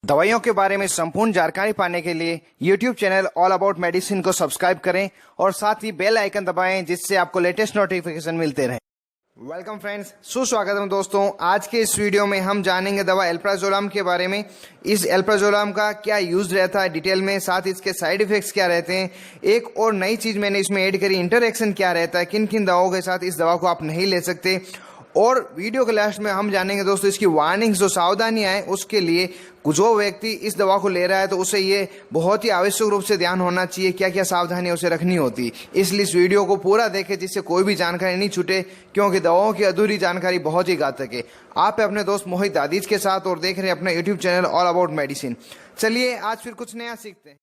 दवाइयों के बारे में संपूर्ण जानकारी पाने के लिए YouTube channel all about medicine को सब्सक्राइब करें और साथ ही बेल आइकन दबाएं जिससे आपको लेटेस्ट नोटिफिकेशन मिलते रहे। वेलकम फ्रेंड्स, सुस्वागत है दोस्तों। आज के इस वीडियो में हम जानेंगे दवा एल्प्राजोलम के बारे में। इस एल्प्राजोलम का क्या यूज रहता है डिटेल में, साथ इसके साइड इफेक्ट्स क्या रहते हैं। एक और नई चीज मैंने इसमें ऐड करी, इंटरैक्शन क्या रहता है, किन किन दवाओं के साथ इस दवा को आप नहीं ले सकते। और वीडियो के लास्ट में हम जानेंगे दोस्तों इसकी वार्निंग्स, जो सावधानियां हैं उसके लिए जो व्यक्ति इस दवा को ले रहा है तो उसे ये बहुत ही आवश्यक रूप से ध्यान होना चाहिए, क्या क्या सावधानियां उसे रखनी होती। इसलिए इस वीडियो को पूरा देखें जिससे कोई भी जानकारी नहीं छूटे, क्योंकि दवाओं की अधूरी जानकारी बहुत ही घातक है। आप अपने दोस्त मोहित आदिज के साथ और देख रहे हैं अपना YouTube channel all about medicine. चलिए आज फिर कुछ नया सीखते हैं।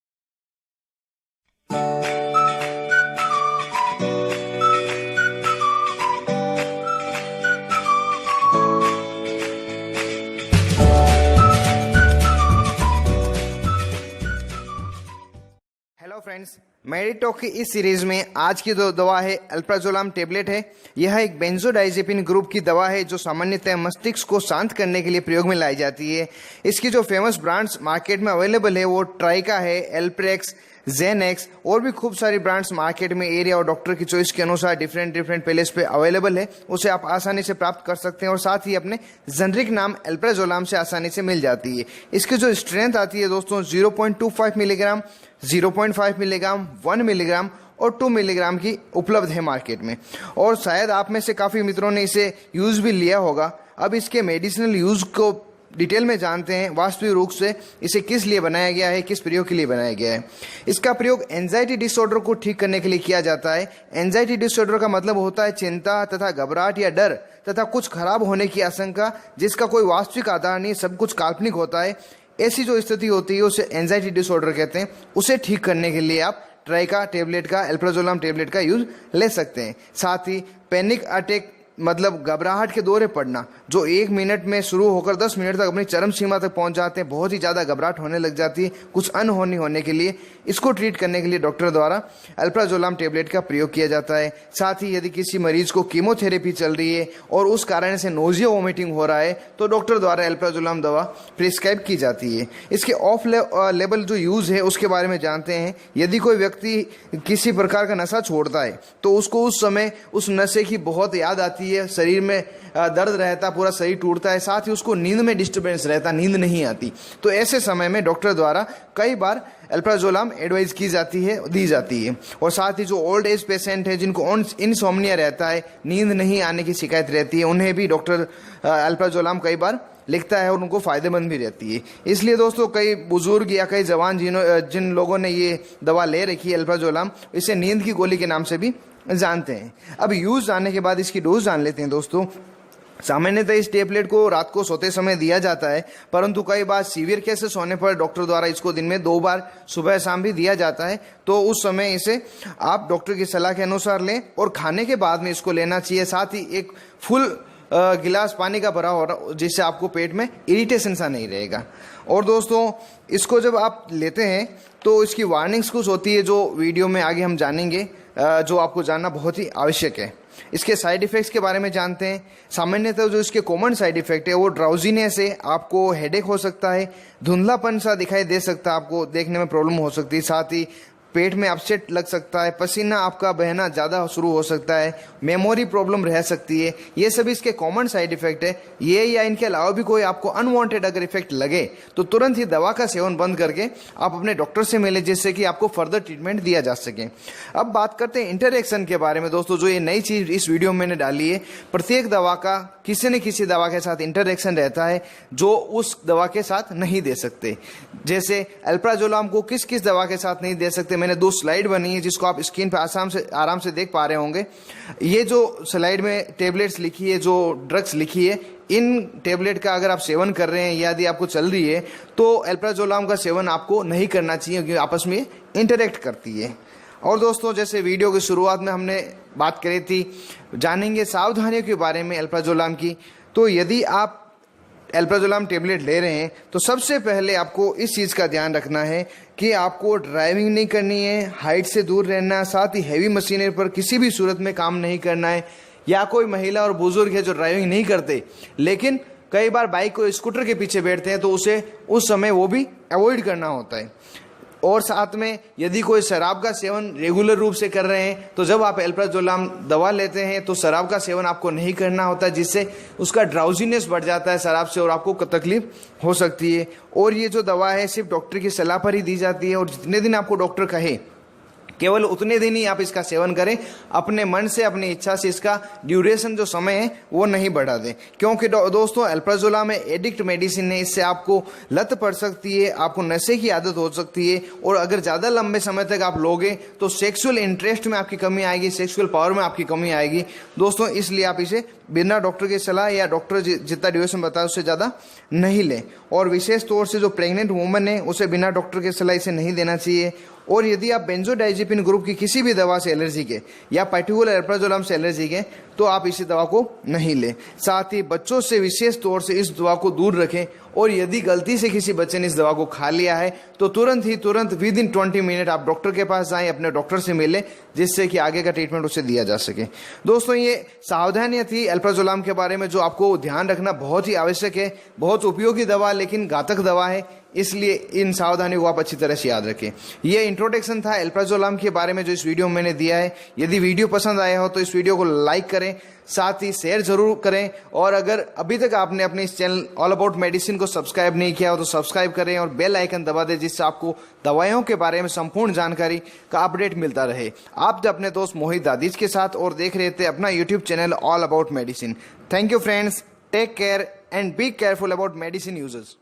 हेलो फ्रेंड्स, मेडिटॉक की इस सीरीज में आज की जो दवा है एल्प्राजोलम टेबलेट है। यह एक बेंजोडाइजेपिन ग्रुप की दवा है जो सामान्यतः मस्तिष्क को शांत करने के लिए प्रयोग में लाई जाती है। इसकी जो फेमस ब्रांड्स मार्केट में अवेलेबल है वो ट्राइका है, एल्प्रेक्स, जेनेक्स और भी खूब सारी ब्रांड्स मार्केट में एरिया और डॉक्टर की चॉइस के अनुसार डिफरेंट प्लेस पे अवेलेबल है। उसे आप आसानी से प्राप्त कर सकते हैं और साथ ही अपने जेनरिक नाम एल्प्राजोलम से आसानी से मिल जाती है। इसकी जो स्ट्रेंथ आती है दोस्तों 0.25 मिलीग्राम, 0.5 मिलीग्राम, 1 मिलीग्राम और 2 मिलीग्राम की उपलब्ध है मार्केट में। और शायद आप में से काफ़ी मित्रों ने इसे यूज़ भी लिया होगा। अब इसके मेडिसिनल यूज़ को डिटेल में जानते हैं, वास्तविक रूप से इसे किस लिए बनाया गया है, किस प्रयोग के लिए बनाया गया है। इसका प्रयोग एंजाइटी डिसऑर्डर को ठीक करने के लिए किया जाता है। एंजाइटी डिसऑर्डर का मतलब होता है चिंता तथा घबराहट या डर तथा कुछ खराब होने की आशंका जिसका कोई वास्तविक आधार नहीं, सब कुछ काल्पनिक होता है। ऐसी जो स्थिति होती है उसे एंजाइटी डिसऑर्डर कहते हैं। उसे ठीक करने के लिए आप ट्राइका टेबलेट का, एल्प्राजोलम टेबलेट का यूज ले सकते हैं। साथ ही पैनिक अटैक मतलब घबराहट के दौरे पड़ना जो 1 मिनट में शुरू होकर 10 मिनट तक अपनी चरम सीमा तक पहुंच जाते हैं, बहुत ही ज़्यादा घबराहट होने लग जाती है कुछ अनहोनी होने के लिए, इसको ट्रीट करने के लिए डॉक्टर द्वारा एल्प्राजोलम टेबलेट का प्रयोग किया जाता है। साथ ही यदि किसी मरीज को कीमोथेरेपी चल रही है और उस कारण से नोजिया वोमिटिंग हो रहा है तो डॉक्टर द्वारा एल्प्राजोलम दवा प्रिस्क्राइब की जाती है। इसके ऑफ लेवल जो यूज़ है उसके बारे में जानते हैं। यदि कोई व्यक्ति किसी प्रकार का नशा छोड़ता है तो उसको उस समय उस नशे की बहुत याद आती है, शरीर में दर्द रहता, पूरा शरीर टूटता है, साथ ही उसको नींद में डिस्टर्बेंस रहता, नींद नहीं आती। तो ऐसे समय में डॉक्टर द्वारा कई बार एल्प्राजोलम एडवाइस की जाती है, दी जाती है। और साथ ही जो ओल्ड एज पेशेंट है जिनको इनसोम्निया रहता है, नींद नहीं आने की शिकायत रहती है, उन्हें भी डॉक्टर एल्प्राजोलम कई बार लिखता है और उनको फायदेमंद भी रहती है। इसलिए दोस्तों कई बुजुर्ग या कई जवान जिन लोगों ने ये दवा ले रखी है एल्प्राजोलम, इसे नींद की गोली के नाम से भी जानते हैं। अब यूज जानने के बाद इसकी डोज जान लेते हैं दोस्तों। सामान्यतः इस टेबलेट को रात को सोते समय दिया जाता है, परंतु कई बार सीवियर केसेस होने पर डॉक्टर द्वारा इसको दिन में 2 बार सुबह शाम भी दिया जाता है। तो उस समय इसे आप डॉक्टर की सलाह के अनुसार लें और खाने के बाद में इसको लेना चाहिए। साथ ही एक फुल गिलास पानी का भरा हो रहा, जिससे आपको पेट में इरिटेशन सा नहीं रहेगा। और दोस्तों इसको जब आप लेते हैं तो इसकी वार्निंग्स कुछ होती है जो वीडियो में आगे हम जानेंगे, जो आपको जानना बहुत ही आवश्यक है। इसके साइड इफ़ेक्ट्स के बारे में जानते हैं। सामान्यतः जो इसके कॉमन साइड इफ़ेक्ट है वो ड्राउजीनेस है, आपको हेडेक हो सकता है, धुंधलापन सा दिखाई दे सकता है, आपको देखने में प्रॉब्लम हो सकती है, साथ ही पेट में अपसेट लग सकता है, पसीना आपका बहना ज़्यादा शुरू हो सकता है, मेमोरी प्रॉब्लम रह सकती है। ये सभी इसके कॉमन साइड इफेक्ट है। ये या इनके अलावा भी कोई आपको अनवांटेड अगर इफेक्ट लगे तो तुरंत ही दवा का सेवन बंद करके आप अपने डॉक्टर से मिले, जिससे कि आपको फर्दर ट्रीटमेंट दिया जा सके। अब बात करते हैं इंटरैक्शन के बारे में दोस्तों। जो ये नई चीज़ इस वीडियो में मैंने डाली है, प्रत्येक दवा का किसी न किसी दवा के साथ इंटरैक्शन रहता है जो उस दवा के साथ नहीं दे सकते। जैसे एल्प्राजोलम को किस किस दवा के साथ नहीं दे सकते, मैंने 2 स्लाइड बनी है जिसको आप स्क्रीन पर आराम से देख पा रहे होंगे। ये जो स्लाइड में टेबलेट्स लिखी है, जो ड्रग्स लिखी है, इन टेबलेट का अगर आप सेवन कर रहे हैं या यदि आपको चल रही है तो एल्प्राजोलम का सेवन आपको नहीं करना चाहिए, क्योंकि आपस में इंटरैक्ट करती है। और दोस्तों जैसे वीडियो की शुरुआत में हमने बात करी थी, जानेंगे सावधानियों के बारे में एल्प्राजोलम की। तो यदि आप एल्प्राजोलम टेबलेट ले रहे हैं तो सबसे पहले आपको इस चीज़ का ध्यान रखना है कि आपको ड्राइविंग नहीं करनी है, हाइट से दूर रहना, साथ ही हैवी मशीनरी पर किसी भी सूरत में काम नहीं करना है। या कोई महिला और बुजुर्ग है जो ड्राइविंग नहीं करते लेकिन कई बार बाइक को स्कूटर के पीछे बैठते हैं तो उसे उस समय वो भी अवॉइड करना होता है। और साथ में यदि कोई शराब का सेवन रेगुलर रूप से कर रहे हैं तो जब आप अल्प्राजोलम दवा लेते हैं तो शराब का सेवन आपको नहीं करना होता, जिससे उसका ड्राउजीनेस बढ़ जाता है शराब से और आपको तकलीफ हो सकती है। और ये जो दवा है सिर्फ डॉक्टर की सलाह पर ही दी जाती है और जितने दिन आपको डॉक्टर कहे केवल उतने दिन ही आप इसका सेवन करें। अपने मन से अपनी इच्छा से इसका ड्यूरेशन जो समय है वो नहीं बढ़ा दें, क्योंकि दोस्तों अल्प्राजोलम एडिक्ट मेडिसिन है। इससे आपको लत पड़ सकती है, आपको नशे की आदत हो सकती है और अगर ज़्यादा लंबे समय तक आप लोगे तो सेक्सुअल इंटरेस्ट में आपकी कमी आएगी, सेक्सुअल पावर में आपकी कमी आएगी दोस्तों। इसलिए आप इसे बिना डॉक्टर की सलाह या डॉक्टर जितना ड्यूरेशन बताए उससे ज़्यादा नहीं लें। और विशेष तौर से जो प्रेग्नेंट वुमन है उसे बिना डॉक्टर की सलाह इसे नहीं देना चाहिए। और यदि आप बेंजोडाइजेपिन ग्रुप की किसी भी दवा से एलर्जी के या पर्टिकुलर अल्प्राजोलम से एलर्जी के तो आप इसी दवा को नहीं लें। साथ ही बच्चों से विशेष तौर से इस दवा को दूर रखें और यदि गलती से किसी बच्चे ने इस दवा को खा लिया है तो तुरंत विद इन 20 मिनट आप डॉक्टर के पास जाएं, अपने डॉक्टर से मिलें, जिससे कि आगे का ट्रीटमेंट उसे दिया जा सके। दोस्तों ये सावधानियां थी अल्प्राजोलम के बारे में जो आपको ध्यान रखना बहुत ही आवश्यक है। बहुत उपयोगी दवा लेकिन घातक दवा है, इसलिए इन सावधानियों को आप अच्छी तरह से याद रखें। यह इंट्रोडक्शन था अल्प्राजोलम के बारे में जो इस वीडियो में मैंने दिया है। यदि वीडियो पसंद आया हो तो इस वीडियो को लाइक करें, साथ ही शेयर जरूर करें। और अगर अभी तक आपने अपने इस चैनल ऑल अबाउट मेडिसिन को सब्सक्राइब नहीं किया हो तो सब्सक्राइब करें और बेल आइकन दबा दें, जिससे आपको दवाइयों के बारे में संपूर्ण जानकारी का अपडेट मिलता रहे। आप अपने दोस्त मोहित दादिज के साथ और देख रहे थे अपना YouTube channel all about medicine. Thank you friends, take care and be careful about medicine users.